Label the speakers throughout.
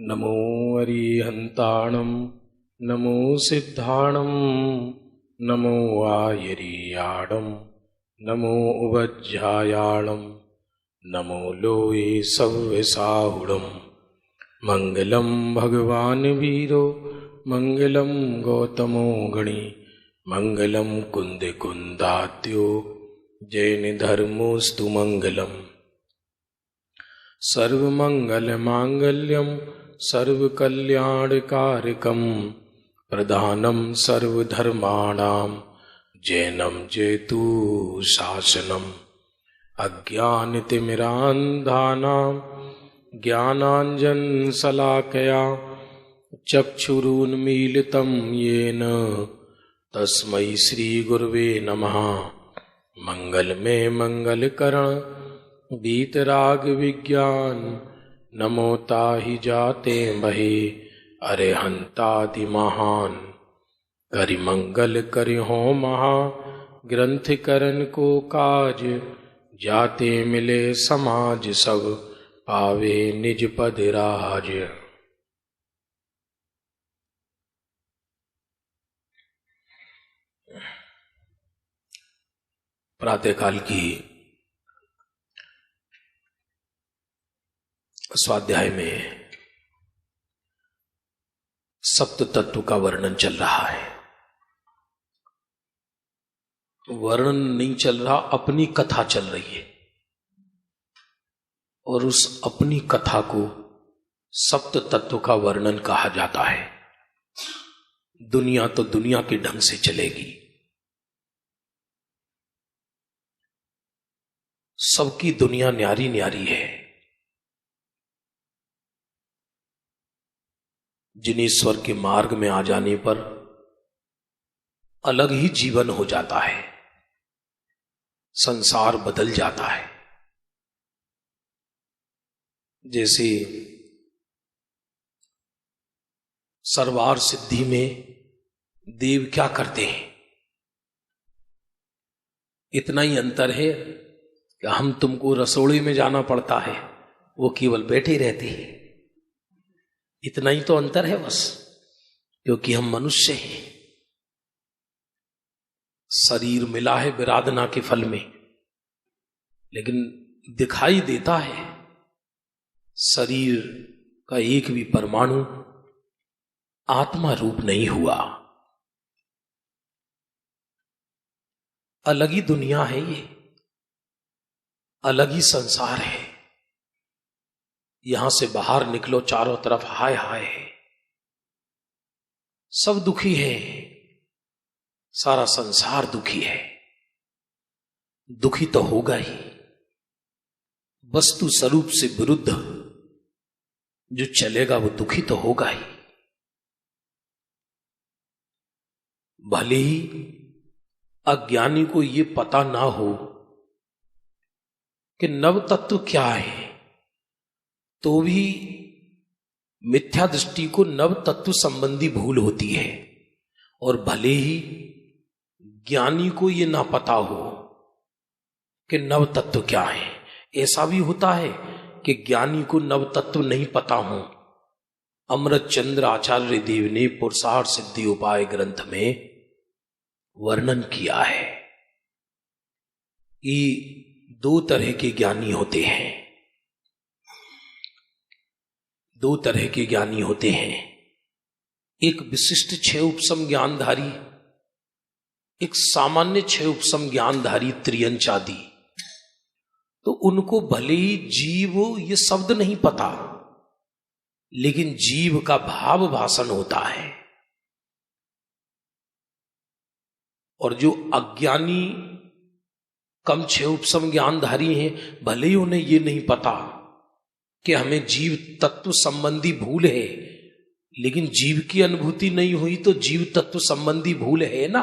Speaker 1: नमो अरिहन्ताणं नमो सिद्धाणं नमो आयर्याणं नमो उवज्झायाणं नमो लोये सव्यसाहुणं। मंगलं भगवान् वीरो मंगलं गौतमो गणी मंगलं कुन्दिकुन्दात्यो जैनधर्मोऽस्तु मंगलम्। सर्वमंगलमांगल्यं सर्वकल्याणकारकं प्रधानं सर्वधर्माणां जैनं जेतु शासनम्। अज्ञानतिमिरान्धानां ज्ञानाञ्जनशलाकया चक्षुरुन्मीलितं येन तस्मै श्रीगुरवे नमः। मंगलमय मंगलकरण वीतराग विज्ञान नमो ताहि जाते बहे अरिहंतादि महान। करि मंगल करि हो महा ग्रंथ करन को काज जाते मिले समाज सब पावे निज पद राज। प्रातःकाल की स्वाध्याय में सप्त तत्व का वर्णन चल रहा है। वर्णन नहीं चल रहा, अपनी कथा चल रही है और उस अपनी कथा को सप्त तत्व का वर्णन कहा जाता है। दुनिया तो दुनिया के ढंग से चलेगी, सबकी दुनिया न्यारी न्यारी है। जिनेश्वर के मार्ग में आ जाने पर अलग ही जीवन हो जाता है, संसार बदल जाता है। जैसे सर्वार सिद्धि में देव क्या करते हैं, इतना ही अंतर है कि हम तुमको रसोई में जाना पड़ता है, वो केवल बैठे रहते हैं। इतना ही तो अंतर है बस, क्योंकि हम मनुष्य हैं। शरीर मिला है विराधना के फल में, लेकिन दिखाई देता है शरीर का एक भी परमाणु आत्मा रूप नहीं हुआ। अलग ही दुनिया है ये, अलग ही संसार है। यहां से बाहर निकलो, चारों तरफ हाय हाय है, सब दुखी है, सारा संसार दुखी है। दुखी तो होगा ही, वस्तु स्वरूप से विरुद्ध जो चलेगा वो दुखी तो होगा ही। भले ही अज्ञानी को ये पता ना हो कि नव तत्व क्या है, तो भी मिथ्या दृष्टि को नव तत्व संबंधी भूल होती है। और भले ही ज्ञानी को ये ना पता हो कि नव तत्व क्या है, ऐसा भी होता है कि ज्ञानी को नव तत्व नहीं पता हो। अमृत चंद्र आचार्य देव ने पुरुषार्थ सिद्धि उपाय ग्रंथ में वर्णन किया है कि दो तरह के ज्ञानी होते हैं। दो तरह के ज्ञानी होते हैं, एक विशिष्ट 6 उपसम ज्ञानधारी, एक सामान्य 6 उपसम ज्ञानधारी त्रियंचादी। तो उनको भले ही जीव ये शब्द नहीं पता, लेकिन जीव का भाव भाषण होता है। और जो अज्ञानी कम 6 उपसम ज्ञानधारी हैं, भले ही उन्हें ये नहीं पता कि हमें जीव तत्व संबंधी भूल है, लेकिन जीव की अनुभूति नहीं हुई तो जीव तत्व संबंधी भूल है ना।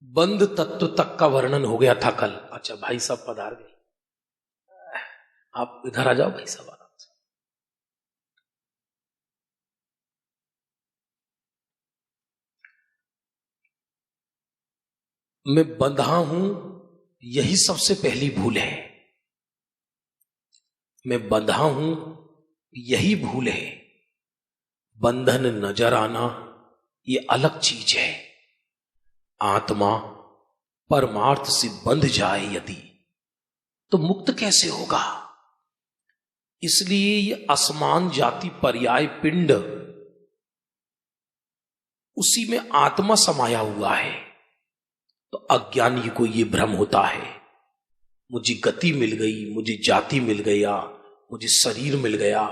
Speaker 1: बंध तत्व तक का वर्णन हो गया था कल। अच्छा भाई साहब पधार गए, आप इधर आ जाओ भाई साहब आराम से। मैं बंधा हूं, यही सबसे पहली भूल है। मैं बंधा हूं यही भूल है, बंधन नजर आना ये अलग चीज है। आत्मा परमार्थ से बंध जाए यदि तो मुक्त कैसे होगा? इसलिए ये असमान जाति पर्याय पिंड, उसी में आत्मा समाया हुआ है। तो अज्ञानी को ये भ्रम होता है, मुझे गति मिल गई, मुझे जाति मिल गया, मुझे शरीर मिल गया,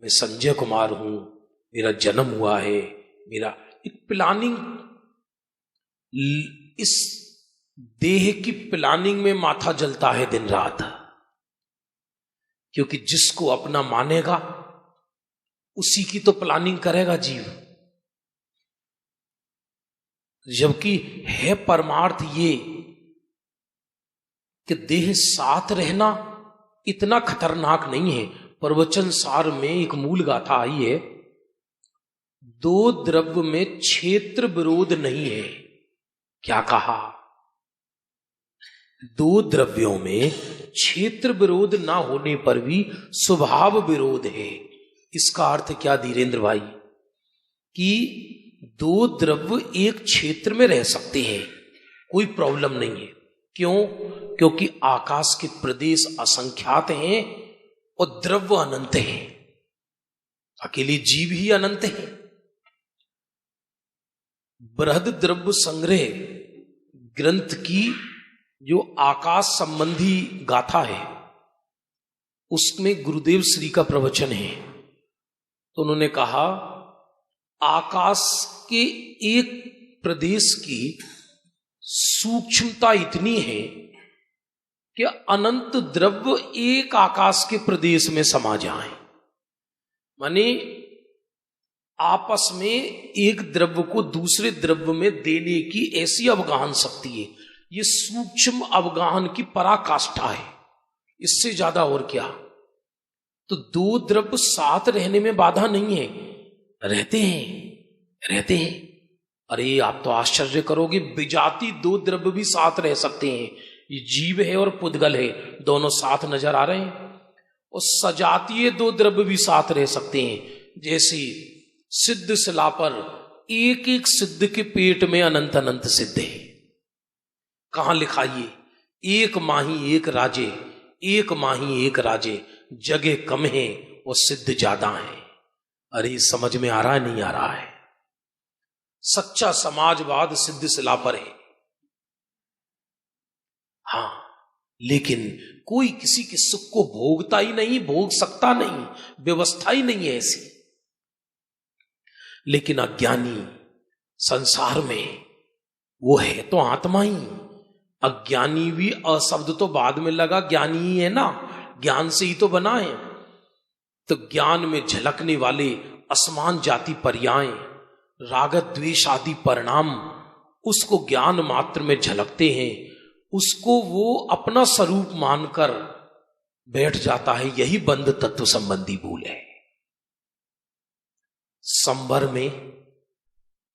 Speaker 1: मैं संजय कुमार हूं, मेरा जन्म हुआ है, मेरा एक प्लानिंग, इस देह की प्लानिंग में माथा जलता है दिन रात। क्योंकि जिसको अपना मानेगा उसी की तो प्लानिंग करेगा जीव। जबकि है परमार्थ ये कि देह साथ रहना इतना खतरनाक नहीं है। प्रवचन सार में एक मूल गाथा आई है, दो द्रव्य में क्षेत्र विरोध नहीं है। क्या कहा? दो द्रव्यों में क्षेत्र विरोध ना होने पर भी स्वभाव विरोध है। इसका अर्थ क्या धीरेन्द्र भाई? कि दो द्रव्य एक क्षेत्र में रह सकते हैं, कोई प्रॉब्लम नहीं है। क्यों? क्योंकि आकाश के प्रदेश असंख्यात हैं और द्रव्य अनंत हैं। अकेले जीव ही अनंत है। बृहद द्रव्य संग्रह ग्रंथ की जो आकाश संबंधी गाथा है उसमें गुरुदेव श्री का प्रवचन है। तो उन्होंने कहा आकाश के एक प्रदेश की सूक्ष्मता इतनी है कि अनंत द्रव्य एक आकाश के प्रदेश में समा जाएं। माने आपस में एक द्रव्य को दूसरे द्रव्य में देने की ऐसी अवगाहन शक्ति है। ये सूक्ष्म अवगाहन की पराकाष्ठा है, इससे ज्यादा और क्या। तो दो द्रव्य साथ रहने में बाधा नहीं है, रहते हैं। अरे आप तो आश्चर्य करोगे, विजाती दो द्रव्य भी साथ रह सकते हैं। ये जीव है और पुद्गल है, दोनों साथ नजर आ रहे हैं। और सजातीय दो द्रव्य भी साथ रह सकते हैं। जैसे सिद्ध शिला पर एक एक सिद्ध के पेट में अनंत अनंत सिद्ध है। कहां लिखा ये? एक माही एक राजे, एक माही एक राजे, जगह कम है और सिद्ध ज्यादा है। अरे समझ में आ रहा है नहीं आ रहा है? सच्चा समाजवाद सिद्ध शिला पर है। हाँ, लेकिन कोई किसी के सुख को भोगता ही नहीं, भोग सकता नहीं, व्यवस्था ही नहीं है ऐसी। लेकिन अज्ञानी संसार में वो है तो आत्मा ही। अज्ञानी भी अशब्द तो बाद में लगा, ज्ञानी ही है ना, ज्ञान से ही तो बना है। तो ज्ञान में झलकने वाले असमान जाति पर्याय, राग द्वेष आदि परिणाम उसको ज्ञान मात्र में झलकते हैं, उसको वो अपना स्वरूप मानकर बैठ जाता है। यही बंध तत्व संबंधी भूल है। संबर में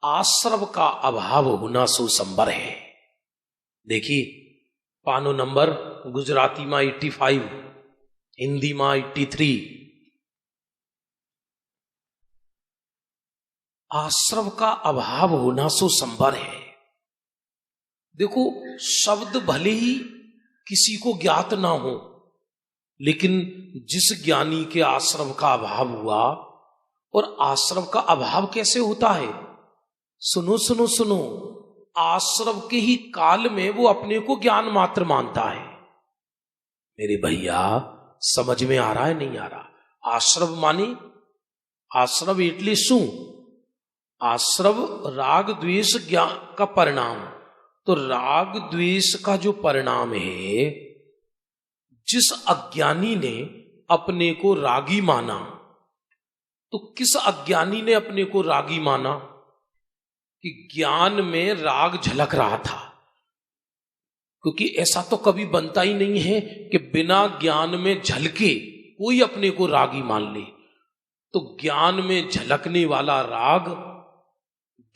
Speaker 1: आश्रव का अभाव होना सो संबर है। देखिए पानो नंबर गुजराती में 85, हिंदी में 83। आश्रव का अभाव होना सो संबर है। देखो शब्द भले ही किसी को ज्ञात ना हो, लेकिन जिस ज्ञानी के आश्रव का अभाव हुआ, और आश्रव का अभाव कैसे होता है? सुनो सुनो सुनो, आश्रव के ही काल में वो अपने को ज्ञान मात्र मानता है। मेरे भैया समझ में आ रहा है नहीं आ रहा? आश्रव माने, आश्रव इटली शू, आश्रव राग द्वेष ज्ञान का परिणाम। तो राग द्वेष का जो परिणाम है, जिस अज्ञानी ने अपने को रागी माना, तो किस अज्ञानी ने अपने को रागी माना? कि ज्ञान में राग झलक रहा था। क्योंकि ऐसा तो कभी बनता ही नहीं है कि बिना ज्ञान में झलके कोई अपने को रागी मान ले। तो ज्ञान में झलकने वाला राग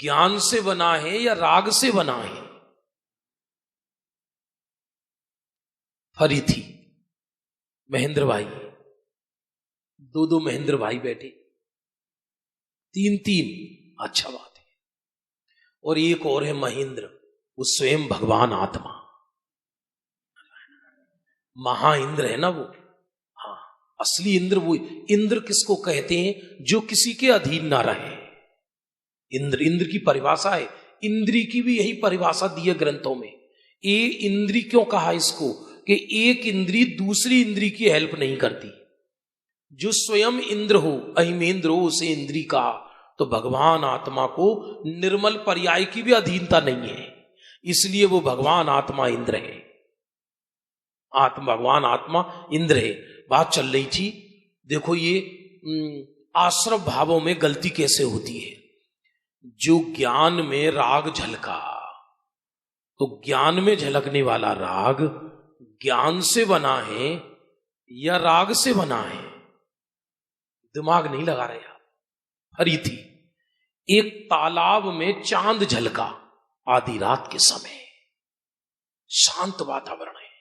Speaker 1: ज्ञान से बना है या राग से बना है? फरी थी महेंद्र भाई, दो दो महेंद्र भाई बैठे, तीन तीन, अच्छा बात है। और एक और है महेंद्र, वो स्वयं भगवान आत्मा, महा इंद्र है ना वो। हाँ, असली इंद्र वो। इंद्र किसको कहते हैं? जो किसी के अधीन ना रहे। इंद्र, इंद्र की परिभाषा है, इंद्री की भी यही परिभाषा दी है ग्रंथों में। ये इंद्री क्यों कहा इसको? कि एक इंद्री दूसरी इंद्री की हेल्प नहीं करती। जो स्वयं इंद्र हो, अहिमेंद्र हो, उसे इंद्री कहा। तो भगवान आत्मा को निर्मल पर्याय की भी अधीनता नहीं है, इसलिए वो भगवान आत्मा इंद्र है। भगवान आत्मा इंद्र है। बात चल रही थी, देखो ये आश्रव भावों में गलती कैसे होती है। जो ज्ञान में राग झलका, तो ज्ञान में झलकने वाला राग ज्ञान से बना है या राग से बना है? दिमाग नहीं लगा रहे आप। हरी थी, एक तालाब में चांद झलका आधी रात के समय, शांत वातावरण है,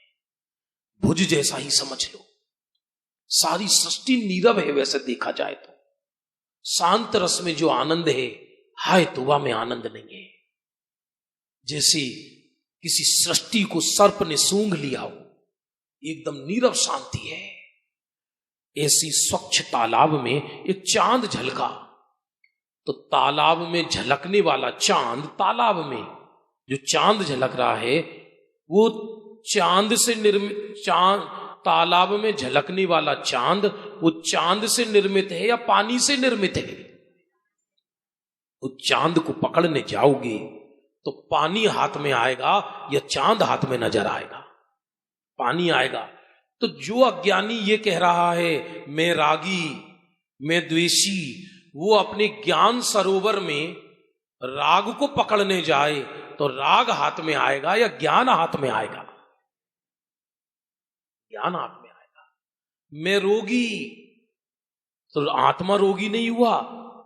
Speaker 1: भुज जैसा ही समझ लो। सारी सृष्टि नीरव है वैसे देखा जाए तो। शांत रस में जो आनंद है, हाय तौबा में आनंद नहीं है। जैसे किसी सृष्टि को सर्प ने सूंघ लिया हो, एकदम नीरव शांति है। ऐसी स्वच्छ तालाब में एक चांद झलका, तो तालाब में झलकने वाला चांद, तालाब में जो चांद झलक रहा है वो चांद से निर्मित, चांद तालाब में झलकने वाला चांद वो चांद से निर्मित है या पानी से निर्मित है? उस चांद को पकड़ने जाओगे तो पानी हाथ में आएगा या चांद हाथ में नजर आएगा? पानी आएगा। तो जो अज्ञानी ये कह रहा है मैं रागी, मैं द्वेषी, वो अपने ज्ञान सरोवर में राग को पकड़ने जाए तो राग हाथ में आएगा या ज्ञान हाथ में आएगा? ज्ञान हाथ में आएगा। मैं रोगी, तो आत्मा रोगी नहीं हुआ,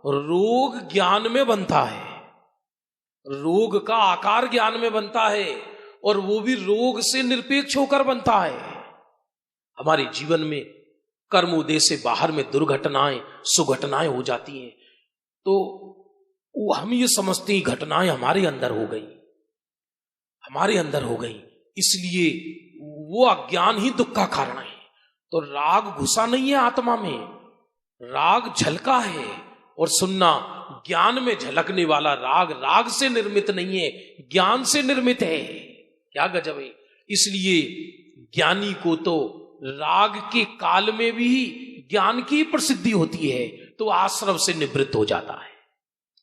Speaker 1: रोग ज्ञान में बनता है, रोग का आकार ज्ञान में बनता है, और वो भी रोग से निरपेक्ष होकर बनता है। हमारे जीवन में कर्मोदय से बाहर में दुर्घटनाएं, सुघटनाएं हो जाती हैं, तो हम ये समझते हैं घटनाएं हमारे अंदर हो गई, हमारे अंदर हो गई, इसलिए वो अज्ञान ही दुख का कारण है। तो राग घुसा नहीं है आत्मा में, राग झलका है। और सुनना, ज्ञान में झलकने वाला राग राग से निर्मित नहीं है, ज्ञान से निर्मित है। क्या गजब है। इसलिए ज्ञानी को तो राग के काल में भी ज्ञान की प्रसिद्धि होती है, तो आश्रव से निवृत्त हो जाता है।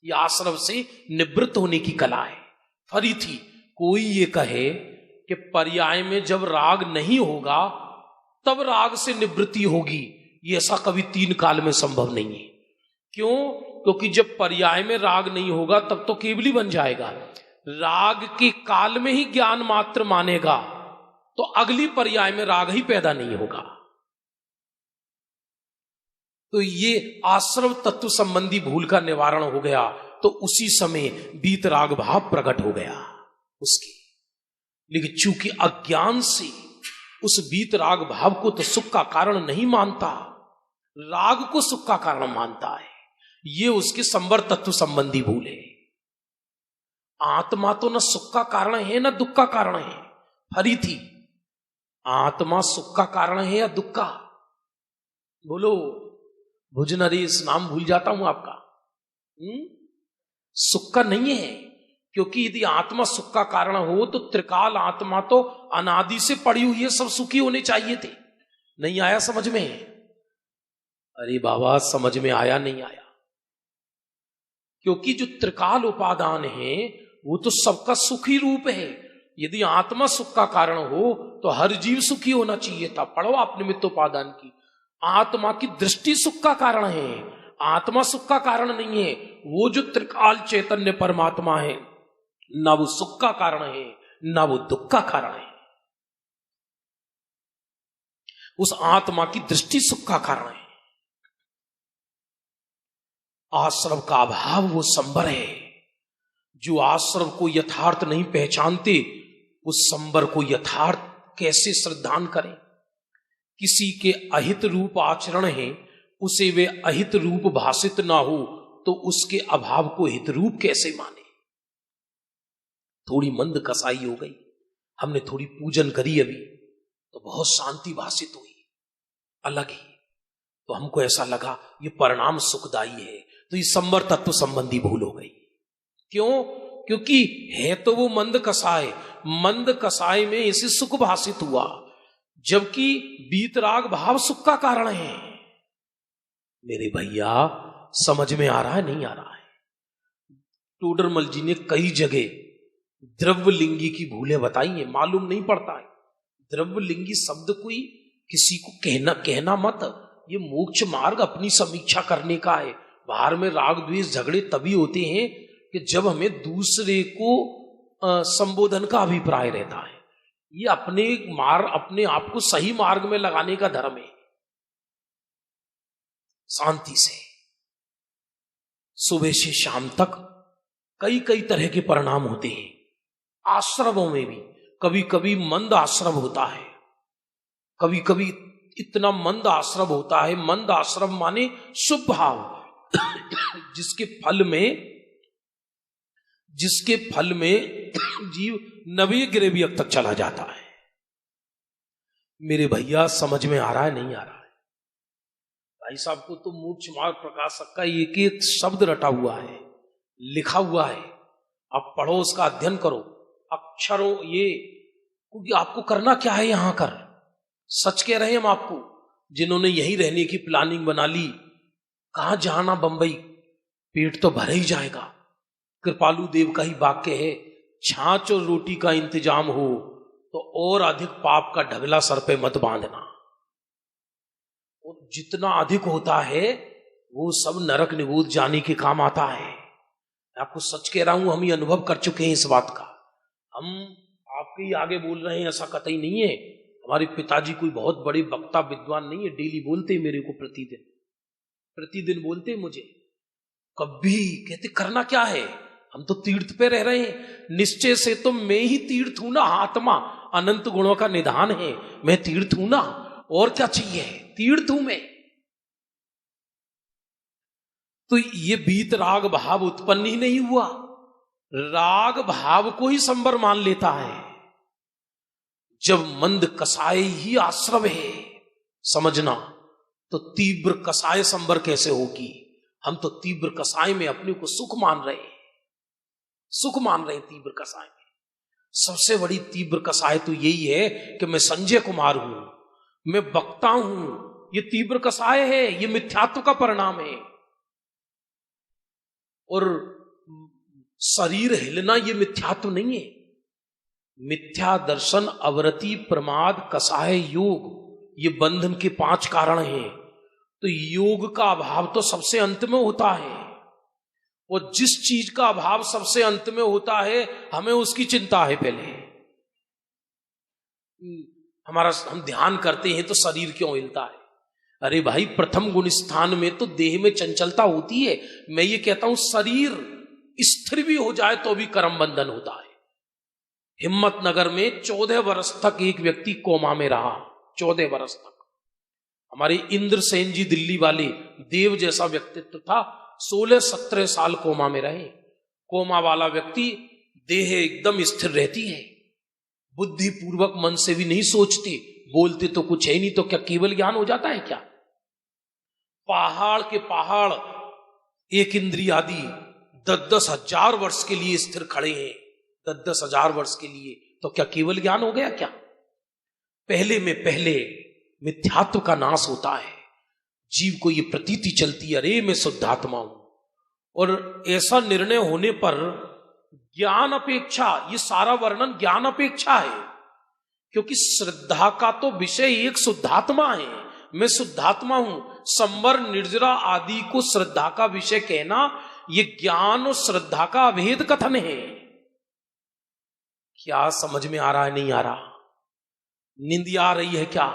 Speaker 1: यह आश्रव से निवृत्त होने की कला है। फरी थी, कोई ये कहे कि पर्याय में जब राग नहीं होगा तब राग से निवृत्ति होगी, ये ऐसा कभी तीन काल में संभव नहीं है। क्यों? क्योंकि जब पर्याय में राग नहीं होगा तब तो केवली बन जाएगा। राग के काल में ही ज्ञान मात्र मानेगा तो अगली पर्याय में राग ही पैदा नहीं होगा। तो ये आश्रव तत्व संबंधी भूल का निवारण हो गया, तो उसी समय बीत राग भाव प्रकट हो गया उसकी। लेकिन चूंकि अज्ञान से उस बीत राग भाव को तो सुख का कारण नहीं मानता, राग को सुख का कारण मानता है, ये उसके संवर तत्व संबंधी भूल है। आत्मा तो न सुख का कारण है न दुख का कारण है। हरी थी, आत्मा सुख का कारण है या दुख का? बोलो। भुज नरेश, नाम भूल जाता हूं आपका। सुख का नहीं है, क्योंकि यदि आत्मा सुख का कारण हो तो त्रिकाल आत्मा तो अनादि से पड़ी हुई है, सब सुखी होने चाहिए थे। नहीं आया समझ में? अरे बाबा, समझ में आया नहीं आया? क्योंकि जो त्रिकाल उपादान है वो तो सबका सुखी रूप है। यदि आत्मा सुख का कारण हो तो हर जीव सुखी होना चाहिए था। पढ़ो आप निमित्तोपादान की। आत्मा की दृष्टि सुख का कारण है, आत्मा सुख का कारण नहीं है। वो जो त्रिकाल चैतन्य परमात्मा है, ना वो सुख का कारण है ना वो दुख का कारण है। उस आत्मा की दृष्टि सुख का कारण है। आश्रव का अभाव वो संबर है। जो आश्रव को यथार्थ नहीं पहचानते, उस संबर को यथार्थ कैसे श्रद्धान करें? किसी के अहित रूप आचरण है, उसे वे अहित रूप भाषित ना हो तो उसके अभाव को हित रूप कैसे माने। थोड़ी मंद कसाई हो गई, हमने थोड़ी पूजन करी अभी तो बहुत शांति भाषित हुई, अलग ही। तो हमको ऐसा लगा ये परिणाम सुखदायी है, तो ये संवर तत्व संबंधी भूल हो गई। क्यों? क्योंकि है तो वो मंद कसाय, मंद कसाय में इसे सुख भाषित हुआ, जबकि बीतराग भाव सुख का कारण है। मेरे भैया समझ में आ रहा है नहीं आ रहा है? टोडरमल जी ने कई जगह द्रव्यलिंगी की भूलें बताई हैं, मालूम नहीं पड़ता है। द्रव्यलिंगी शब्द कोई किसी को कहना मत, ये मोक्ष मार्ग अपनी समीक्षा करने का है। बाहर में राग द्वेष झगड़े तभी होते हैं कि जब हमें दूसरे को संबोधन का अभिप्राय रहता है। ये अपने आप को सही मार्ग में लगाने का धर्म है। शांति से सुबह से शाम तक कई कई तरह के परिणाम होते हैं। आश्रमों में भी कभी कभी मंद आश्रम होता है, कभी कभी इतना मंद आश्रम होता है। मंद आश्रम माने शुभ भाव, जिसके फल में जीव नवे ग्रेवियक तक चला जाता है। मेरे भैया समझ में आ रहा है नहीं आ रहा है? भाई साहब को तो मोक्ष मार्ग प्रकाशक का एक एक शब्द रटा हुआ है, लिखा हुआ है। आप पढ़ो, उसका अध्ययन करो, अक्षरों ये, क्योंकि आपको करना क्या है यहां कर। सच कह रहे हैं हम आपको, जिन्होंने यहीं रहने की प्लानिंग बना ली, कहां जाना बंबई, पेट तो भर ही जाएगा। कृपालु देव का ही वाक्य है, छाछ और रोटी का इंतजाम हो तो और अधिक पाप का ढगला सर पे मत बांधना। और जितना अधिक होता है वो सब नरक निगोद जाने के काम आता है। आपको सच कह रहा हूं, हम ये अनुभव कर चुके हैं इस बात का। हम आपके ही आगे बोल रहे हैं ऐसा कतई नहीं है। हमारे पिताजी कोई बहुत बड़े वक्ता विद्वान नहीं है, डेली बोलते मेरे को, प्रतिदिन बोलते मुझे। कभी कहते करना क्या है, हम तो तीर्थ पे रह रहे हैं। निश्चय से तो मैं ही तीर्थ हूं ना, आत्मा अनंत गुणों का निधान है, मैं तीर्थ हूं ना, और क्या चाहिए, तीर्थ हूं मैं। तो ये बीत राग भाव उत्पन्न ही नहीं हुआ, राग भाव को ही संबर मान लेता है। जब मंद कसाय ही आश्रम है, समझना, तो तीव्र कसाय संबर कैसे होगी। हम तो तीव्र कसाय में अपने को सुख मान रहे हैं, सुख मान रहे हैं तीव्र कसाय में। सबसे बड़ी तीव्र कसाय तो यही है कि मैं संजय कुमार हूं, मैं वक्ता हूं। ये तीव्र कसाय है, ये मिथ्यात्व का परिणाम है। और शरीर हिलना ये मिथ्यात्व नहीं है। मिथ्या दर्शन, अवरति, प्रमाद, कसाय, योग, ये बंधन के 5 कारण हैं। तो योग का अभाव तो सबसे अंत में होता है, और जिस चीज का अभाव सबसे अंत में होता है हमें उसकी चिंता है। पहले हम ध्यान करते हैं तो शरीर क्यों हिलता है। अरे भाई, प्रथम गुण स्थान में तो देह में चंचलता होती है। मैं ये कहता हूं शरीर स्थिर भी हो जाए तो भी कर्म बंधन होता है। हिम्मतनगर में 14 वर्ष तक एक व्यक्ति कोमा में रहा, 14 वर्ष तक। हमारे इंद्रसेन जी दिल्ली वाले, देव जैसा व्यक्तित्व था, 16-17 साल कोमा में रहे। कोमा वाला व्यक्ति देह एकदम स्थिर रहती है, बुद्धि पूर्वक मन से भी नहीं सोचते, बोलते तो कुछ है नहीं, तो क्या केवल ज्ञान हो जाता है क्या। पहाड़ के पहाड़ एक इंद्रिय आदि 10-10 हजार वर्ष के लिए स्थिर खड़े हैं, 10-10 हजार वर्ष के लिए, तो क्या केवल ज्ञान हो गया क्या। पहले मिथ्यात्व का नाश होता है। जीव को ये प्रतीति चलती है, अरे मैं शुद्धात्मा हूं। और ऐसा निर्णय होने पर ज्ञान अपेक्षा, ये सारा वर्णन ज्ञान अपेक्षा है, क्योंकि श्रद्धा का तो विषय एक शुद्धात्मा है। मैं शुद्धात्मा हूं। संवर, निर्जरा आदि को श्रद्धा का विषय कहना, ये ज्ञान और श्रद्धा का अभेद कथन है। क्या समझ में आ रहा है नहीं आ रहा? निंद आ रही है क्या?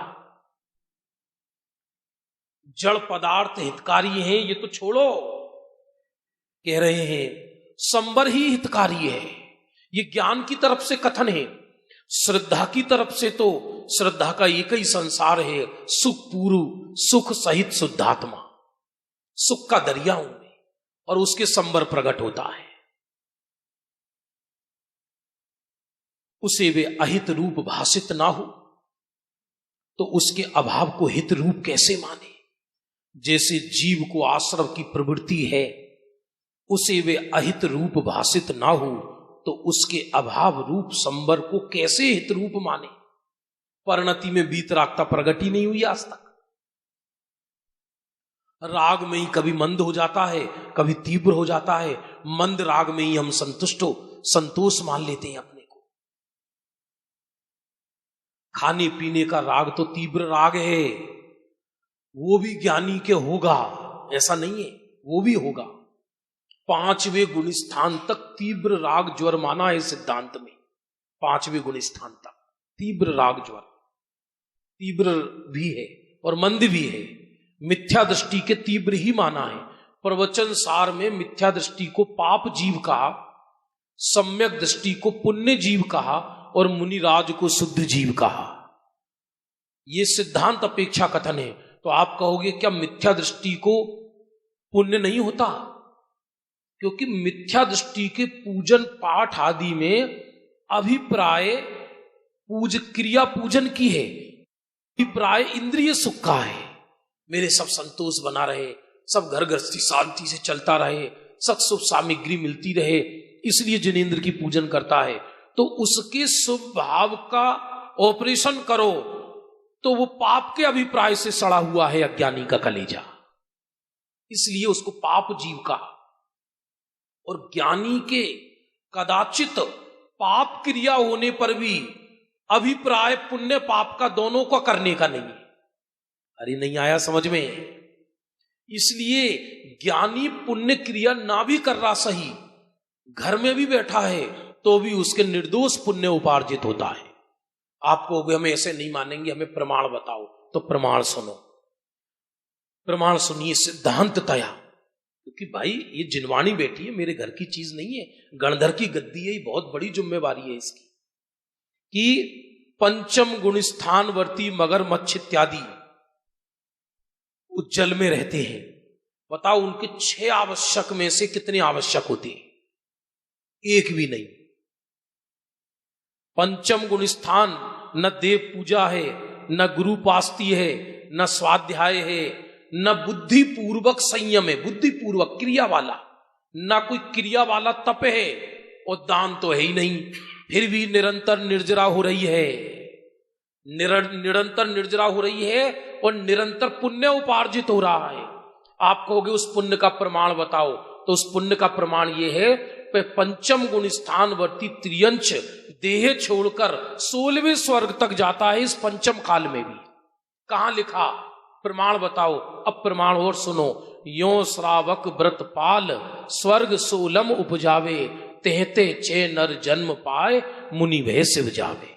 Speaker 1: जड़ पदार्थ हितकारी हैं ये तो छोड़ो, कह रहे हैं संवर ही हितकारी है। ये ज्ञान की तरफ से कथन है। श्रद्धा की तरफ से तो, श्रद्धा का एक ही संसार है, सुख पूर्व, सुख सहित शुद्धात्मा। सुख का दरियाओं में, और उसके संबर प्रकट होता है। उसे वे अहित रूप भाषित ना हो तो उसके अभाव को हित रूप कैसे माने। जैसे जीव को आश्रव की प्रवृत्ति है, उसे वे अहित रूप भाषित ना हो तो उसके अभाव रूप संबर को कैसे हित रूप माने। परिणति में वीतरागता प्रकट ही नहीं हुई आज तक। राग में ही कभी मंद हो जाता है, कभी तीव्र हो जाता है। मंद राग में ही हम संतोष मान लेते हैं अपने को। खाने पीने का राग तो तीव्र राग है, वो भी ज्ञानी के होगा, ऐसा नहीं है, वो भी होगा। 5वें गुण स्थान तक तीव्र राग ज्वर माना है सिद्धांत में। 5वें गुण स्थान तक तीव्र राग ज्वर, तीव्र भी है और मंद भी है। मिथ्या दृष्टि के तीव्र ही माना है। प्रवचन सार में मिथ्या दृष्टि को पाप जीव कहा, सम्यक दृष्टि को पुण्य जीव कहा और मुनिराज को शुद्ध जीव कहा। यह सिद्धांत अपेक्षा कथन है। तो आप कहोगे क्या मिथ्या दृष्टि को पुण्य नहीं होता? क्योंकि मिथ्या दृष्टि के पूजन पाठ आदि में अभिप्राय क्रिया पूजन की है, अभिप्राय इंद्रिय सुख का है। मेरे सब संतोष बना रहे, सब घर गृहस्थी शांति से चलता रहे, सब शुभ सामग्री मिलती रहे, इसलिए जिनेंद्र की पूजन करता है। तो उसके शुभ भाव का ऑपरेशन करो तो वो पाप के अभिप्राय से सड़ा हुआ है अज्ञानी का कलेजा, इसलिए उसको पाप जीव कहा। और ज्ञानी के कदाचित पाप क्रिया होने पर भी अभिप्राय पुण्य पाप का दोनों का करने का नहीं है। अरे नहीं आया समझ में? इसलिए ज्ञानी पुण्य क्रिया ना भी कर रहा सही, घर में भी बैठा है तो भी उसके निर्दोष पुण्य उपार्जित होता है। आप कहोगे हमें ऐसे नहीं मानेंगे, हमें प्रमाण बताओ। तो प्रमाण सुनो, प्रमाण सुनिए सिद्धांत तया। क्योंकि भाई ये जिनवाणी बैठी है, मेरे घर की चीज नहीं है, गणधर की गद्दी है, बहुत बड़ी जिम्मेवारी है इसकी। कि पंचम गुण स्थानवर्ती मगरमच्छ इत्यादि उस जल में रहते हैं। बताओ उनके 6 आवश्यक में से कितने आवश्यक होते हैं? एक भी नहीं। पंचम गुण स्थान न देव पूजा है, न गुरु पास्ती है, न स्वाध्याय है, न बुद्धि पूर्वक संयम है, बुद्धि पूर्वक क्रिया वाला, न कोई क्रिया वाला तप है, और दान तो है ही नहीं। फिर भी निरंतर निर्जरा हो रही है, निरंतर निर्जरा हो रही है और निरंतर पुण्य उपार्जित हो रहा है। आप कहोगे उस पुण्य का प्रमाण बताओ। तो उस पुण्य का प्रमाण ये है, पंचम गुण स्थानवर्ती त्रियंच देह छोड़कर 16वें स्वर्ग तक जाता है इस पंचम काल में भी। कहां लिखा? प्रमाण बताओ। अब प्रमाण और सुनो। यो श्रावक व्रत पाल स्वर्ग सोलम उपजावे, तेहते 6 नर जन्म पाए मुनि भय शिव जावे।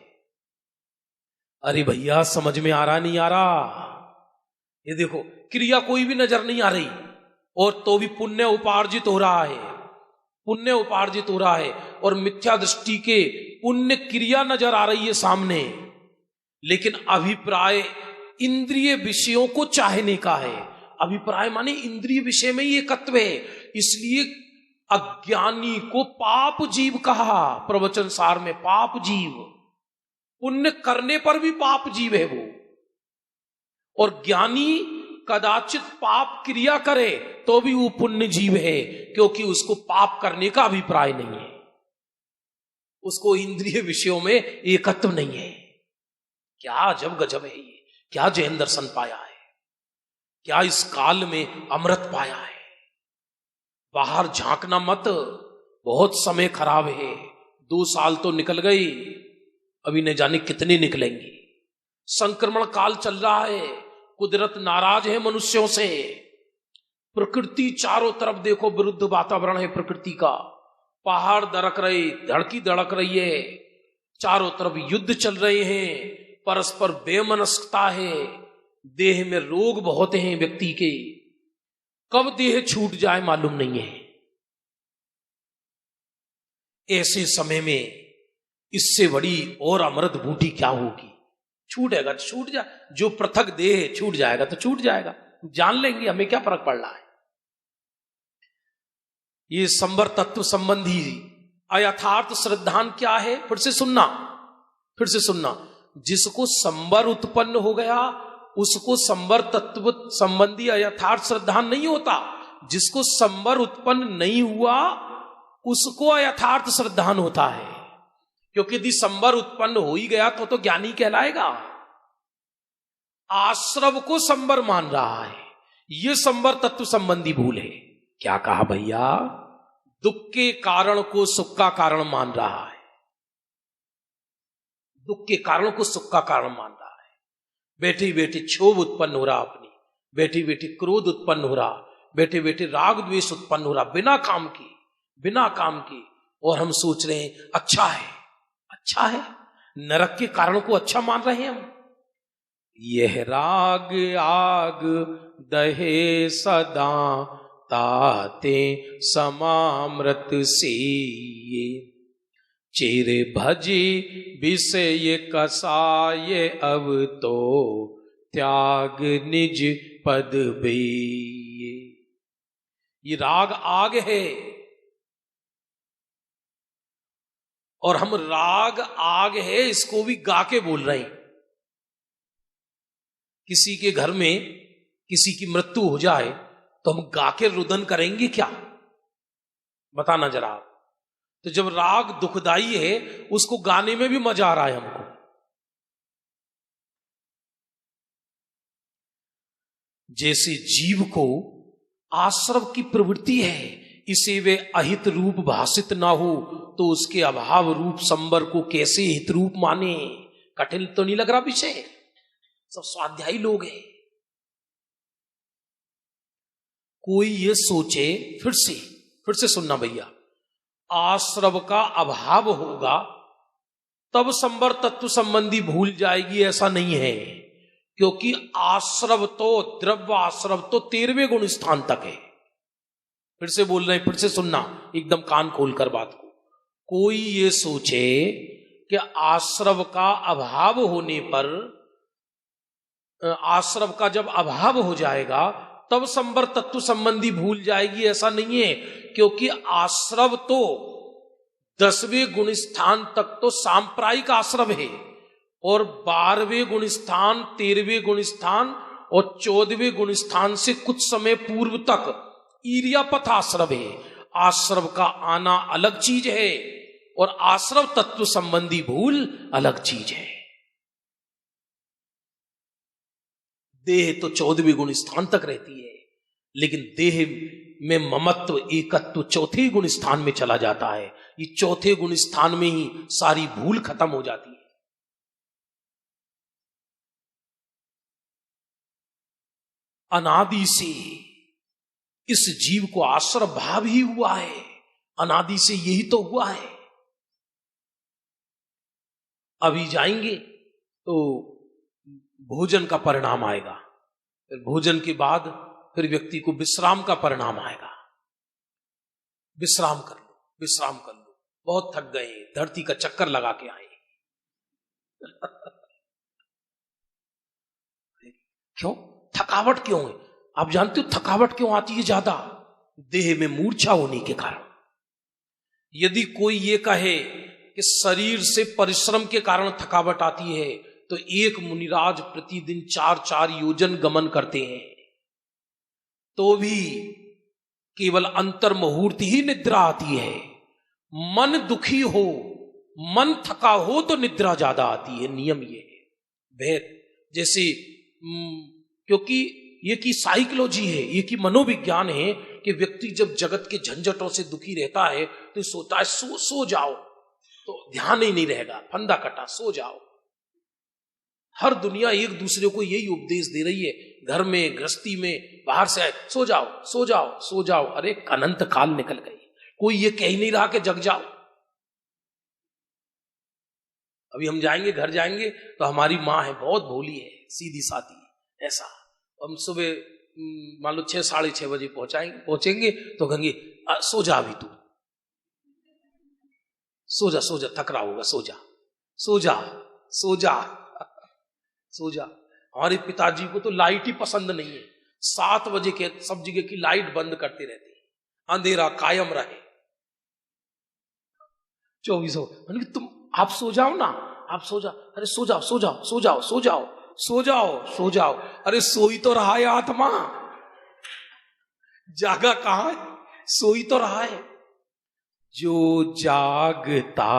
Speaker 1: अरे भैया समझ में आ रहा नहीं आ रहा? ये देखो क्रिया कोई भी नजर नहीं आ रही और तो भी पुण्य उपार्जित हो रहा है, पुण्य उपार्जित हो रहा है। और मिथ्या दृष्टि के पुण्य क्रिया नजर आ रही है सामने, लेकिन अभिप्राय इंद्रिय विषयों को चाहने का है। अभिप्राय माने इंद्रिय विषय में ही एकत्व है। इसलिए अज्ञानी को पाप जीव कहा प्रवचन सार में। पाप जीव, पुण्य करने पर भी पाप जीव है वो। और ज्ञानी कदाचित पाप क्रिया करे तो भी वो पुण्य जीव है, क्योंकि उसको पाप करने का अभिप्राय नहीं है, उसको इंद्रिय विषयों में एकत्व नहीं है। क्या अजब गजब है ये, क्या जैन दर्शन पाया है, क्या इस काल में अमृत पाया है। बाहर झांकना मत, बहुत समय खराब है। 2 साल तो निकल गई, अभी न जाने कितने निकलेंगे। संक्रमण काल चल रहा है, कुदरत नाराज है मनुष्यों से। प्रकृति चारों तरफ देखो विरुद्ध वातावरण है प्रकृति का। पहाड़ दरक रहे, धरती धड़क रही है, चारों तरफ युद्ध चल रहे हैं, परस्पर बेमनस्कता है, देह में रोग बहुत हैं व्यक्ति के। कब देह छूट जाए मालूम नहीं है। ऐसे समय में इससे बड़ी और अमृत बूटी क्या होगी? छूटेगा तो छूट जाए, जो पृथक देह छूट जाएगा तो छूट जाएगा, जान लेंगे, हमें क्या फर्क पड़ रहा है। ये संवर तत्व संबंधी अयथार्थ श्रद्धान क्या है? फिर से सुनना। जिसको संवर उत्पन्न हो गया उसको संवर तत्व संबंधी अयथार्थ श्रद्धान नहीं होता। जिसको संवर उत्पन्न नहीं हुआ उसको अयथार्थ श्रद्धान होता है। क्योंकि यदि संवर उत्पन्न हो ही गया तो ज्ञानी कहलाएगा। आश्रव को संवर मान रहा है, यह संवर तत्व संबंधी भूल है। क्या कहा भैया? दुख के कारण को सुख का कारण मान रहा है। दुख के कारण को सुख का कारण मान रहा है। बैठे बैठे क्षोभ उत्पन्न हो रहा, अपनी बैठे बैठे क्रोध उत्पन्न हो रहा, बैठे बैठे राग द्वेष उत्पन्न हो रहा, बिना काम की। और हम सोच रहे हैं अच्छा है। नरक के कारण को अच्छा मान रहे हैं हम। यह राग आग दहे सदा ताते समामृत से ये चेरे भजे विषय कसाय अब तो त्याग निज पद बे। ये राग आग है और हम राग आग है इसको भी गा के बोल रहे हैं। किसी के घर में किसी की मृत्यु हो जाए तो हम गा के रुदन करेंगे क्या? बताना जरा आप। तो जब राग दुखदाई है उसको गाने में भी मजा आ रहा है हमको। जैसे जीव को आश्रव की प्रवृत्ति है, इसे वे अहित रूप भाषित ना हो तो उसके अभाव रूप संबर को कैसे हित रूप माने? कठिन तो नहीं लग रहा विषय? सब स्वाध्यायी लोग हैं। कोई ये सोचे, फिर से सुनना भैया, आश्रव का अभाव होगा तब संवर तत्व संबंधी भूल जाएगी, ऐसा नहीं है। क्योंकि आश्रव तो द्रव्य आश्रव तो 13वें गुण स्थान तक है। फिर से बोल रहे हैं, फिर से सुनना एकदम कान खोलकर बात को। कोई ये सोचे कि आश्रव का अभाव होने पर, आश्रव का जब अभाव हो जाएगा तब संवर तत्व संबंधी भूल जाएगी, ऐसा नहीं है। क्योंकि आश्रव तो 10वें गुण स्थान तक तो सांप्रायिक आश्रव है और 12वें गुण स्थान, 13वें गुण स्थान और 14वें गुण स्थान से कुछ समय पूर्व तक ईर्यापथ आश्रव है। आश्रव का आना अलग चीज है और आश्रव तत्व संबंधी भूल अलग चीज है। देह तो 14वें गुण स्थान तक रहती है, लेकिन देह में ममत्व एकत्व 4थे गुण स्थान में चला जाता है। ये 4थे गुण स्थान में ही सारी भूल खत्म हो जाती है। अनादि से इस जीव को आश्रव भाव ही हुआ है, अनादि से यही तो हुआ है। अभी जाएंगे तो भोजन का परिणाम आएगा, फिर भोजन के बाद फिर व्यक्ति को विश्राम का परिणाम आएगा। विश्राम कर लो, बहुत थक गए, धरती का चक्कर लगा के आए। क्यों? थकावट क्यों है? आप जानते हो थकावट क्यों आती है ज्यादा? देह में मूर्छा होने के कारण। यदि कोई ये कहे कि शरीर से परिश्रम के कारण थकावट आती है तो एक मुनिराज प्रतिदिन 4-4 योजन गमन करते हैं तो भी केवल अंतर मुहूर्त ही निद्रा आती है। मन दुखी हो, मन थका हो तो निद्रा ज्यादा आती है। नियम ये है भेद। जैसे क्योंकि ये की साइकोलॉजी है, ये की मनोविज्ञान है कि व्यक्ति जब जगत के झंझटों से दुखी रहता है तो सोता है सो जाओ, तो ध्यान ही नहीं रहेगा, फंदा कटा, सो जाओ। हर दुनिया एक दूसरे को यही उपदेश दे रही है, घर में, गृहस्थी में, बाहर से आए, सो जाओ सो जाओ सो जाओ। अरे अनंत काल निकल गई, कोई ये कह ही नहीं रहा कि जग जाओ। अभी हम जाएंगे, घर जाएंगे तो हमारी माँ है, बहुत भोली है, सीधी सादी है, ऐसा। हम सुबह मान लो 6-6:30 बजे पहुंचेंगे तो कहेंगे सो जा, अभी तू सो जा, थक रहा होगा, सो जा। हमारे पिताजी को तो लाइट ही पसंद नहीं है, 7 बजे के सब जगह की लाइट बंद करते रहते हैं। अंधेरा कायम रहे। 24 तुम आप सो जाओ ना, आप सो जाओ, अरे सो जाओ सो जाओ सो जाओ सो जाओ सो जाओ सो जाओ, अरे सोई तो रहा है आत्मा, जागा कहां है, सोई तो रहा है। जो जागता